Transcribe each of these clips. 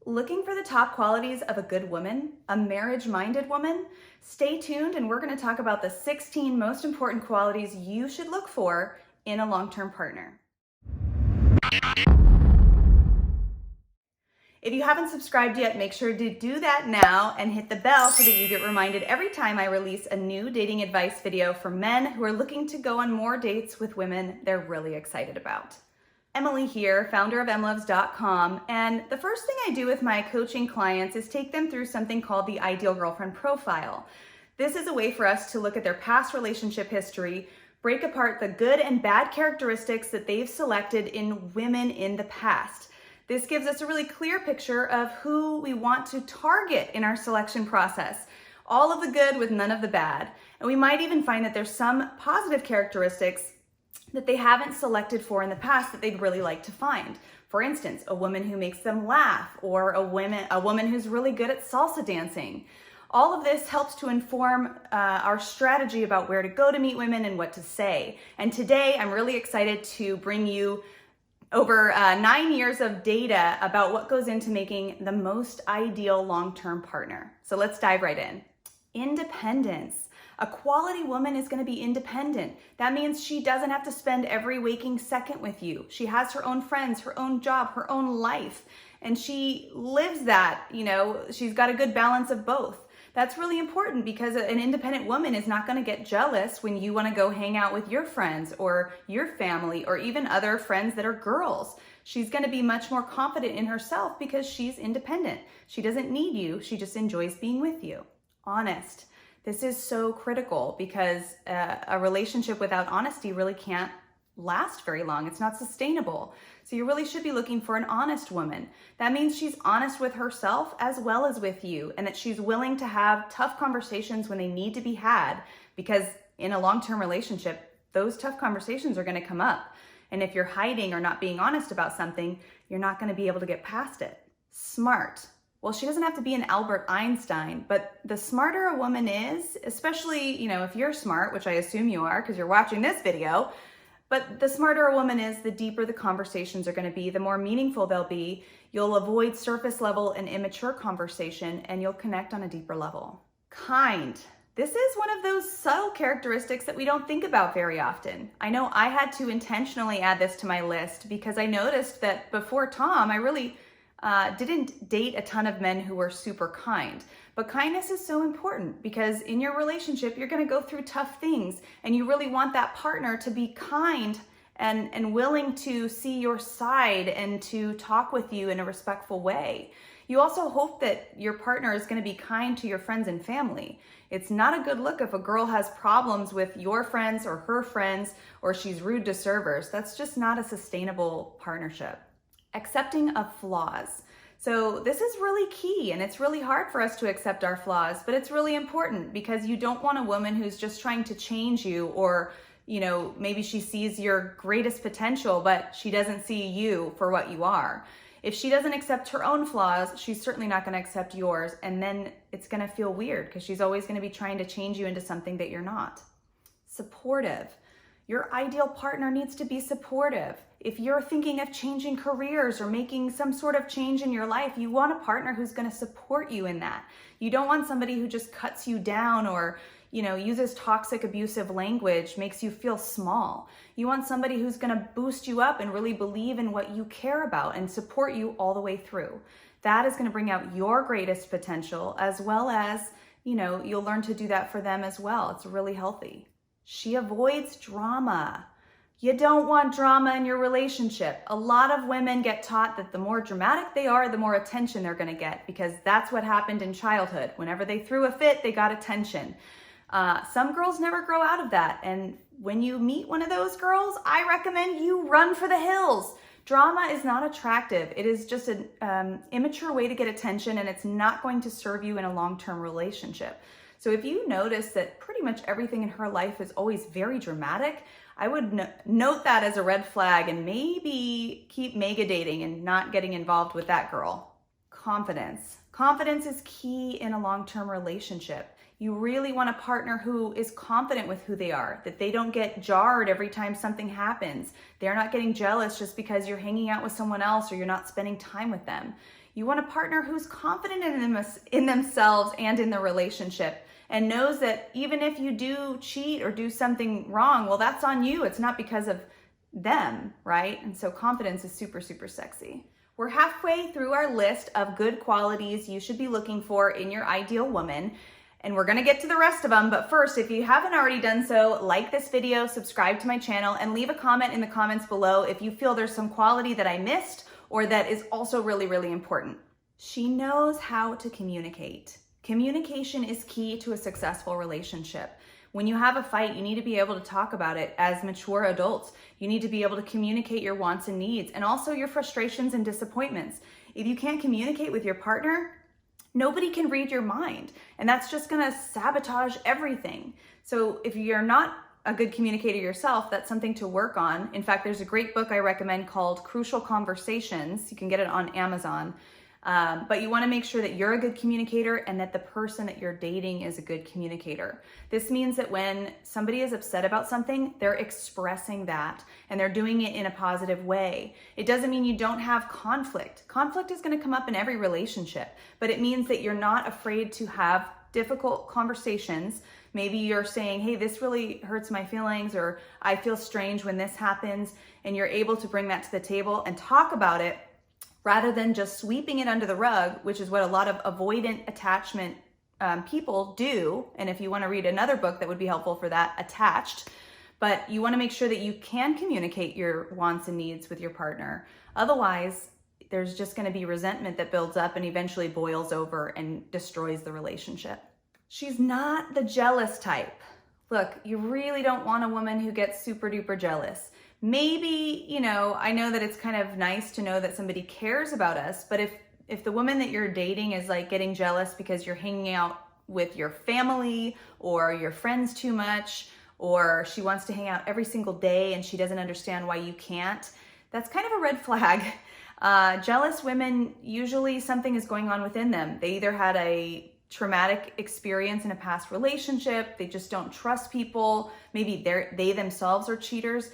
Looking for the top qualities of a good woman, a marriage-minded woman? Stay tuned and we're going to talk about the 16 most important qualities you should look for in a long-term partner. If you haven't subscribed yet, make sure to do that now and hit the bell so that you get reminded every time I release a new dating advice video for men who are looking to go on more dates with women they're really excited about. Emyli here, founder of emlovz.com, and the first thing I do with my coaching clients is take them through something called the Ideal Girlfriend Profile. This is a way for us to look at their past relationship history, break apart the good and bad characteristics that they've selected in women in the past. This gives us a really clear picture of who we want to target in our selection process. All of the good with none of the bad. And we might even find that there's some positive characteristics that they haven't selected for in the past that they'd really like to find. For instance, a woman who makes them laugh, or a woman who's really good at salsa dancing. All of this helps to inform our strategy about where to go to meet women and what to say. And today I'm really excited to bring you over 9 years of data about what goes into making the most ideal long-term partner. So let's dive right in. Independence. A quality woman is going to be independent. That means she doesn't have to spend every waking second with you. She has her own friends, her own job, her own life, and she lives that, she's got a good balance of both. That's really important because an independent woman is not going to get jealous when you want to go hang out with your friends or your family or even other friends that are girls. She's going to be much more confident in herself because she's independent. She doesn't need you. She just enjoys being with you. Honest. This is so critical because a relationship without honesty really can't last very long. It's not sustainable. So you really should be looking for an honest woman. That means she's honest with herself as well as with you, and that she's willing to have tough conversations when they need to be had, because in a long-term relationship, those tough conversations are going to come up. And if you're hiding or not being honest about something, you're not going to be able to get past it. Smart. Well, she doesn't have to be an Albert Einstein, but the smarter a woman is, especially, if you're smart, which I assume you are because you're watching this video, but the smarter a woman is, the deeper the conversations are going to be, the more meaningful they'll be. You'll avoid surface level and immature conversation, and you'll connect on a deeper level. Kind. This is one of those subtle characteristics that we don't think about very often. I know I had to intentionally add this to my list because I noticed that before Tom, I really didn't date a ton of men who were super kind. But kindness is so important because in your relationship, you're going to go through tough things, and you really want that partner to be kind and willing to see your side and to talk with you in a respectful way. You also hope that your partner is going to be kind to your friends and family. It's not a good look if a girl has problems with your friends or her friends, or she's rude to servers. That's just not a sustainable partnership. Accepting of flaws. So this is really key, and it's really hard for us to accept our flaws, but it's really important because you don't want a woman who's just trying to change you, or maybe she sees your greatest potential, but she doesn't see you for what you are. If she doesn't accept her own flaws, she's certainly not going to accept yours, and then it's going to feel weird because she's always going to be trying to change you into something that you're not. Supportive. Your ideal partner needs to be supportive. If you're thinking of changing careers or making some sort of change in your life, you want a partner who's going to support you in that. You don't want somebody who just cuts you down or, uses toxic, abusive language, makes you feel small. You want somebody who's going to boost you up and really believe in what you care about and support you all the way through. That is going to bring out your greatest potential, as well as, you'll learn to do that for them as well. It's really healthy. She avoids drama. You don't want drama in your relationship. A lot of women get taught that the more dramatic they are, the more attention they're going to get, because that's what happened in childhood. Whenever they threw a fit, they got attention. Some girls never grow out of that. And when you meet one of those girls, I recommend you run for the hills. Drama is not attractive. It is just an immature way to get attention, and it's not going to serve you in a long-term relationship. So if you notice that pretty much everything in her life is always very dramatic, I would note that as a red flag and maybe keep mega dating and not getting involved with that girl. Confidence. Confidence is key in a long-term relationship. You really want a partner who is confident with who they are, that they don't get jarred every time something happens. They're not getting jealous just because you're hanging out with someone else or you're not spending time with them. You want a partner who's confident in themselves and in the relationship, and knows that even if you do cheat or do something wrong, well, that's on you. It's not because of them, right? And so confidence is super, super sexy. We're halfway through our list of good qualities you should be looking for in your ideal woman, and we're gonna get to the rest of them. But first, if you haven't already done so, like this video, subscribe to my channel, and leave a comment in the comments below if you feel there's some quality that I missed or that is also really, really important. She knows how to communicate. Communication is key to a successful relationship. When you have a fight, you need to be able to talk about it as mature adults. You need to be able to communicate your wants and needs, and also your frustrations and disappointments. If you can't communicate with your partner, nobody can read your mind, and that's just gonna sabotage everything. So if you're not a good communicator yourself, that's something to work on. In fact, there's a great book I recommend called Crucial Conversations. You can get it on Amazon. But you want to make sure that you're a good communicator and that the person that you're dating is a good communicator. This means that when somebody is upset about something, they're expressing that and they're doing it in a positive way. It doesn't mean you don't have conflict. Conflict is going to come up in every relationship, but it means that you're not afraid to have difficult conversations. Maybe you're saying, hey, this really hurts my feelings, or I feel strange when this happens, and you're able to bring that to the table and talk about it, rather than just sweeping it under the rug, which is what a lot of avoidant attachment people do. And if you want to read another book that would be helpful for that, Attached. But you want to make sure that you can communicate your wants and needs with your partner. Otherwise, there's just going to be resentment that builds up and eventually boils over and destroys the relationship. She's not the jealous type. Look, you really don't want a woman who gets super duper jealous. Maybe, I know that it's kind of nice to know that somebody cares about us, but if the woman that you're dating is like getting jealous because you're hanging out with your family or your friends too much, or she wants to hang out every single day and she doesn't understand why you can't, that's kind of a red flag. Jealous women, usually something is going on within them. They either had a traumatic experience in a past relationship, they just don't trust people, maybe they themselves are cheaters.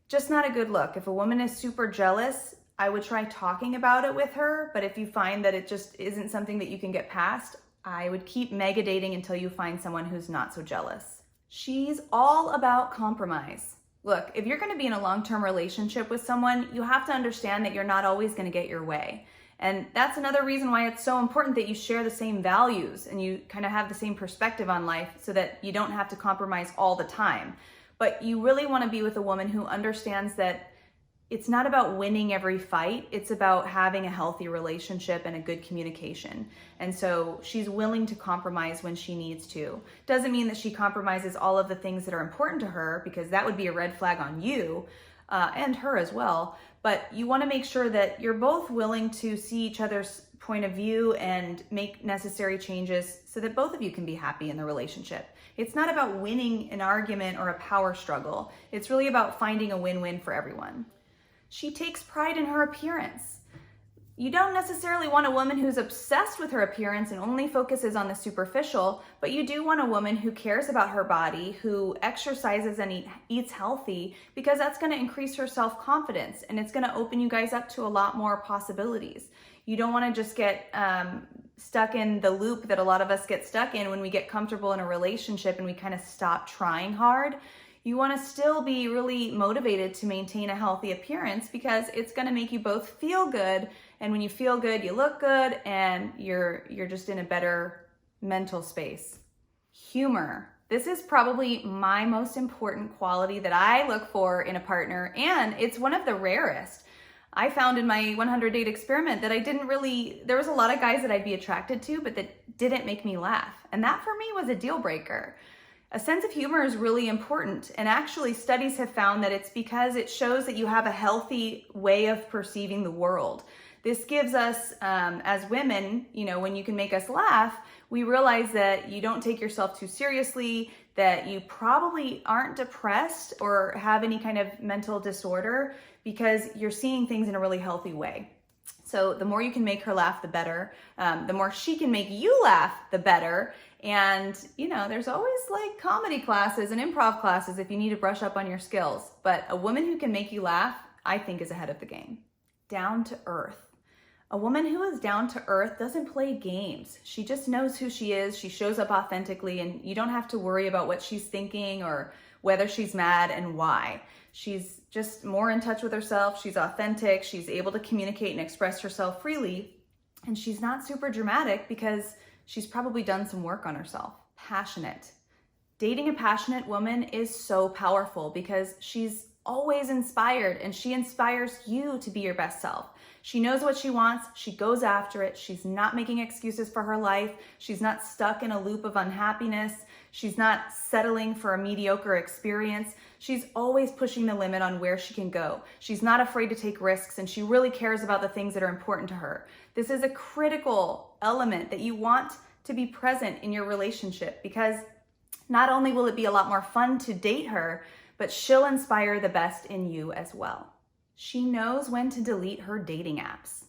Just not a good look. If a woman is super jealous, I would try talking about it with her, but if you find that it just isn't something that you can get past, I would keep mega dating until you find someone who's not so jealous. She's all about compromise. Look, if you're going to be in a long-term relationship with someone, you have to understand that you're not always going to get your way. And that's another reason why it's so important that you share the same values and you kind of have the same perspective on life so that you don't have to compromise all the time. But you really want to be with a woman who understands that it's not about winning every fight. It's about having a healthy relationship and a good communication. And so she's willing to compromise when she needs to. Doesn't mean that she compromises all of the things that are important to her, because that would be a red flag on you and her as well. But you want to make sure that you're both willing to see each other's point of view and make necessary changes so that both of you can be happy in the relationship. It's not about winning an argument or a power struggle. It's really about finding a win-win for everyone. She takes pride in her appearance. You don't necessarily want a woman who's obsessed with her appearance and only focuses on the superficial, but you do want a woman who cares about her body, who exercises and eats healthy, because that's going to increase her self-confidence and it's going to open you guys up to a lot more possibilities. You don't want to just get stuck in the loop that a lot of us get stuck in when we get comfortable in a relationship and we kind of stop trying hard. You want to still be really motivated to maintain a healthy appearance, because it's going to make you both feel good. And when you feel good, you look good and you're just in a better mental space. Humor. This is probably my most important quality that I look for in a partner, and it's one of the rarest. I found in my 100 date experiment that there was a lot of guys that I'd be attracted to, but that didn't make me laugh. And that for me was a deal breaker. A sense of humor is really important. And actually studies have found that it's because it shows that you have a healthy way of perceiving the world. This gives us, as women, when you can make us laugh, we realize that you don't take yourself too seriously, that you probably aren't depressed or have any kind of mental disorder, because you're seeing things in a really healthy way. So the more you can make her laugh, the better. The more she can make you laugh, the better. And, there's always like comedy classes and improv classes if you need to brush up on your skills. But a woman who can make you laugh, I think, is ahead of the game. Down to earth. A woman who is down to earth doesn't play games. She just knows who she is. She shows up authentically, and you don't have to worry about what she's thinking or whether she's mad and why. She's just more in touch with herself. She's authentic. She's able to communicate and express herself freely. And she's not super dramatic because she's probably done some work on herself. Passionate. Dating a passionate woman is so powerful because she's always inspired, and she inspires you to be your best self. She knows what she wants. She goes after it. She's not making excuses for her life. She's not stuck in a loop of unhappiness. She's not settling for a mediocre experience. She's always pushing the limit on where she can go. She's not afraid to take risks, and she really cares about the things that are important to her. This is a critical element that you want to be present in your relationship, because not only will it be a lot more fun to date her, but she'll inspire the best in you as well. She knows when to delete her dating apps.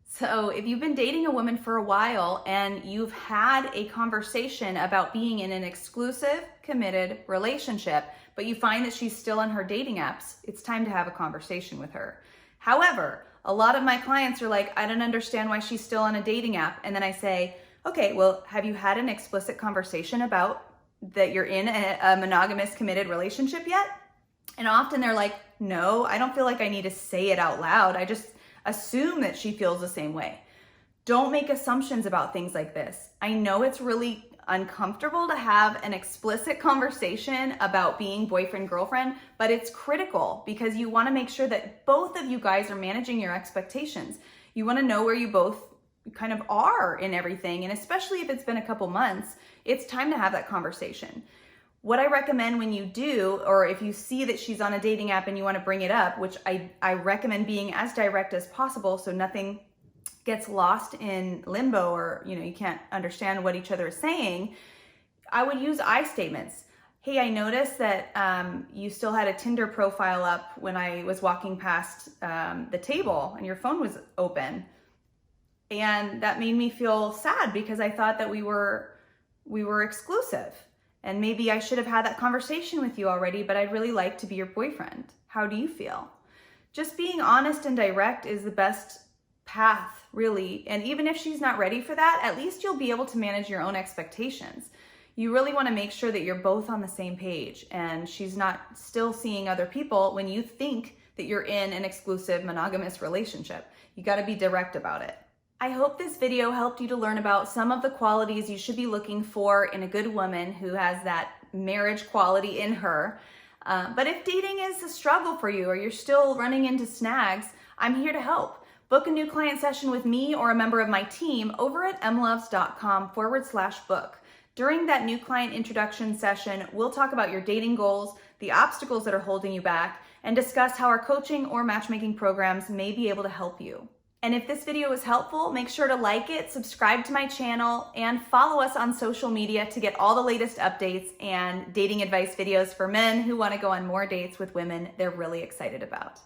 So if you've been dating a woman for a while and you've had a conversation about being in an exclusive, committed relationship, but you find that she's still on her dating apps, it's time to have a conversation with her. However, a lot of my clients are like, I don't understand why she's still on a dating app. And then I say, okay, well, have you had an explicit conversation about that you're in a monogamous committed relationship yet? And often they're like, no, I don't feel like I need to say it out loud. I just assume that she feels the same way. Don't make assumptions about things like this. I know it's really uncomfortable to have an explicit conversation about being boyfriend, girlfriend, but it's critical because you want to make sure that both of you guys are managing your expectations. You want to know where you both kind of are in everything. And especially if it's been a couple months, it's time to have that conversation. What I recommend when you do, or if you see that she's on a dating app and you want to bring it up, which I recommend being as direct as possible so nothing gets lost in limbo or you can't understand what each other is saying, I would use I statements. Hey, I noticed that you still had a Tinder profile up when I was walking past the table and your phone was open. And that made me feel sad because I thought that we were exclusive. And maybe I should have had that conversation with you already, but I'd really like to be your boyfriend. How do you feel? Just being honest and direct is the best path, really. And even if she's not ready for that, at least you'll be able to manage your own expectations. You really want to make sure that you're both on the same page and she's not still seeing other people when you think that you're in an exclusive monogamous relationship. You got to be direct about it. I hope this video helped you to learn about some of the qualities you should be looking for in a good woman who has that marriage quality in her. But if dating is a struggle for you or you're still running into snags, I'm here to help. Book a new client session with me or a member of my team over at emlovz.com/book. During that new client introduction session, we'll talk about your dating goals, the obstacles that are holding you back, and discuss how our coaching or matchmaking programs may be able to help you. And if this video was helpful, make sure to like it, subscribe to my channel, and follow us on social media to get all the latest updates and dating advice videos for men who want to go on more dates with women they're really excited about.